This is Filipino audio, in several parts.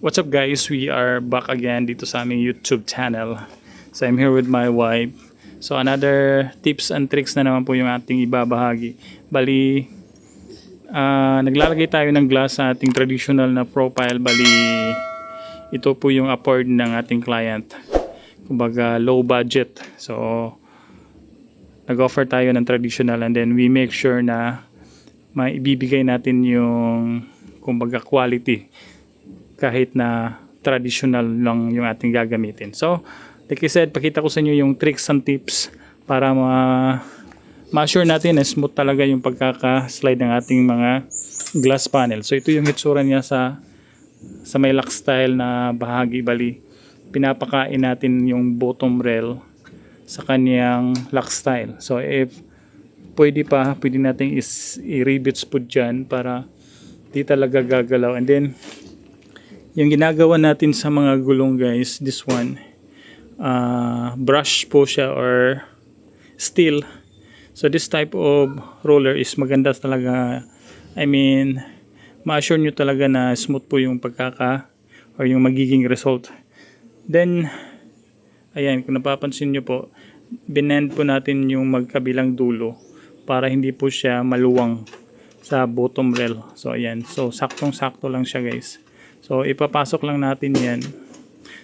What's up guys? We are back again dito sa aming YouTube channel. So I'm here with my wife. So another tips and tricks na naman po yung ating ibabahagi. Bali, naglalagay tayo ng glass sa ating traditional na profile. Bali, ito po yung afford ng ating client. Kumbaga low budget. So nag-offer tayo ng traditional and then we make sure na maibibigay natin yung kumbaga quality kahit na traditional lang yung ating gagamitin. So, like I said, pakita ko sa inyo yung tricks and tips para ma-assure natin na smooth talaga yung pagkaka-slide ng ating mga glass panel. So, ito yung hitsura niya sa may lock style na bahagi. Bali, pinapakain natin yung bottom rail sa kanyang lock style. So, if pwede natin i-rivets po dyan para di talaga gagalaw. And then, yung ginagawa natin sa mga gulong guys, this one, brush po siya or steel. So this type of roller is maganda talaga. I mean, ma-assure nyo talaga na smooth po yung or yung magiging result. Then, ayan, kung napapansin nyo po, binend po natin yung magkabilang dulo para hindi po siya maluwang sa bottom rail. So ayan, so saktong-sakto lang siya guys. So ipapasok lang natin yan.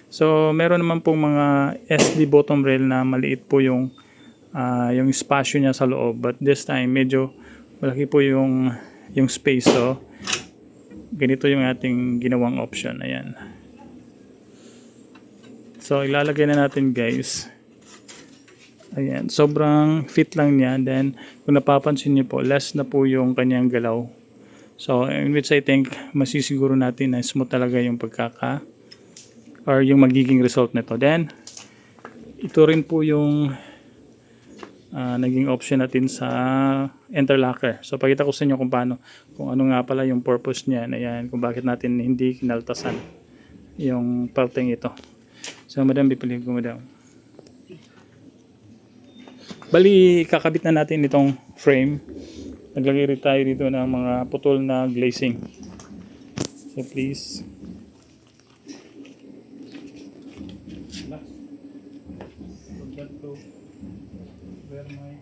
So meron naman pong mga SD bottom rail na maliit po yung espasyo niya sa loob. But this time medyo malaki po yung space. So ganito yung ating ginawang option. Ayan. So ilalagay na natin guys. Ayan. Sobrang fit lang niya. Then kung napapansin niyo po, less na po yung kanyang galaw. So, in which I think, masisiguro natin na smooth talaga yung or yung magiging result nito. Then, ito rin po yung naging option natin sa interlocker. So, pakita ko sa inyo kung ano nga pala yung purpose niya. Ayan, kung bakit natin hindi kinaltasan yung parteng ito. So, madam, bipilihin ko madam. Bali, kakabit na natin itong frame. Naglagay rin tayo dito ng mga putol na glazing. So please. Forgot to wear my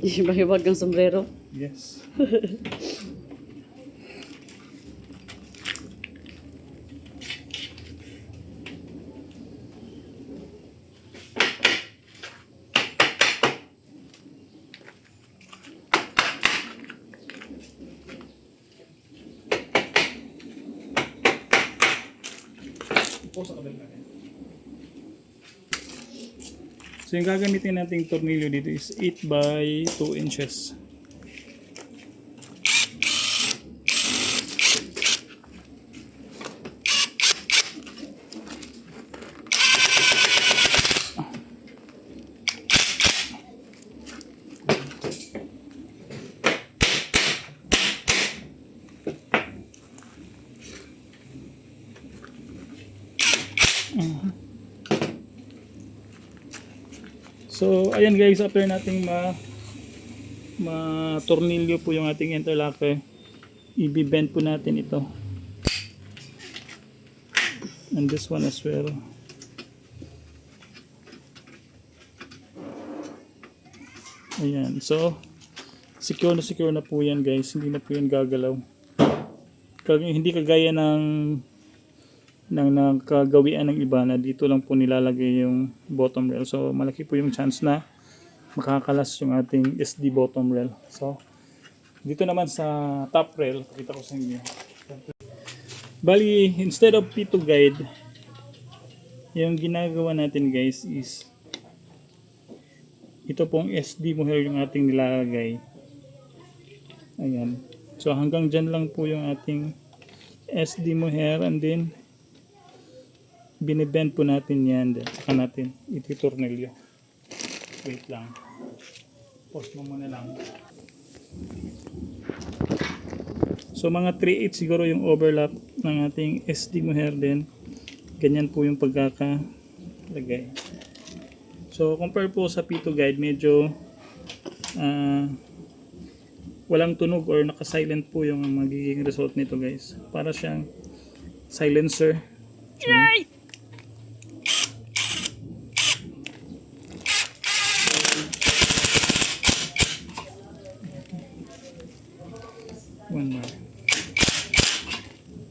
Hibag-hibag ang sombrero. Yes. So yung gagamitin nating tornilyo dito is 8 by 2 inches. So, ayan guys, after nating tornilyo po yung ating interlocker, i-bend po natin ito. And this one as well. Ayan, so, secure na po yan guys, hindi na po yan gagalaw. Hindi kagaya ng kagawian ng iba na dito lang po nilalagay yung bottom rail. So malaki po yung chance na makakalas yung ating SD bottom rail. So dito naman sa top rail, pakita ko sa inyo. Bali, instead of P2 guide, yung ginagawa natin guys is ito pong SD mohair yung ating nilalagay. Ayan. So hanggang dyan lang po yung ating SD mohair and then binibend po natin yan. Then saka natin ititornilyo. Wait lang. Pause mo muna lang. So mga 3/8 siguro yung overlap ng ating SD mohair din. Ganyan po yung pagkakalagay. So compare po sa P2 guide, medyo walang tunog or naka-silent po yung magiging result nito guys. Para siyang silencer. Yay! One more.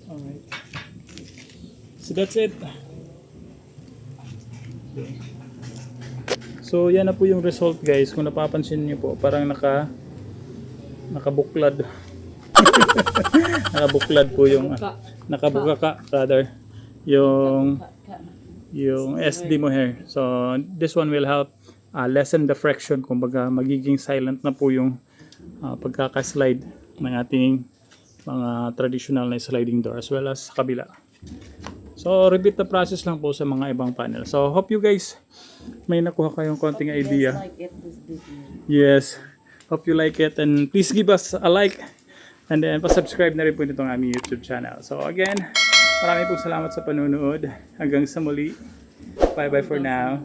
Alright. So that's it. So yan na po yung result guys. Kung napapansin niyo po, parang nakabuklad. Nakabuklad po yung nakabukaka rather yung SD mo here. So this one will help lessen the friction, kumbaga magiging silent na po yung pagkaka-slide ng ating mga traditional na sliding door as well as sa kabila. So repeat the process lang po sa mga ibang panel. So hope you guys may nakuha kayong konting idea. Yes. Hope you like it and please give us a like and then pa-subscribe na rin po nitong aming YouTube channel. So again, maraming pong salamat sa panunood. Hanggang sa muli. Bye bye for now.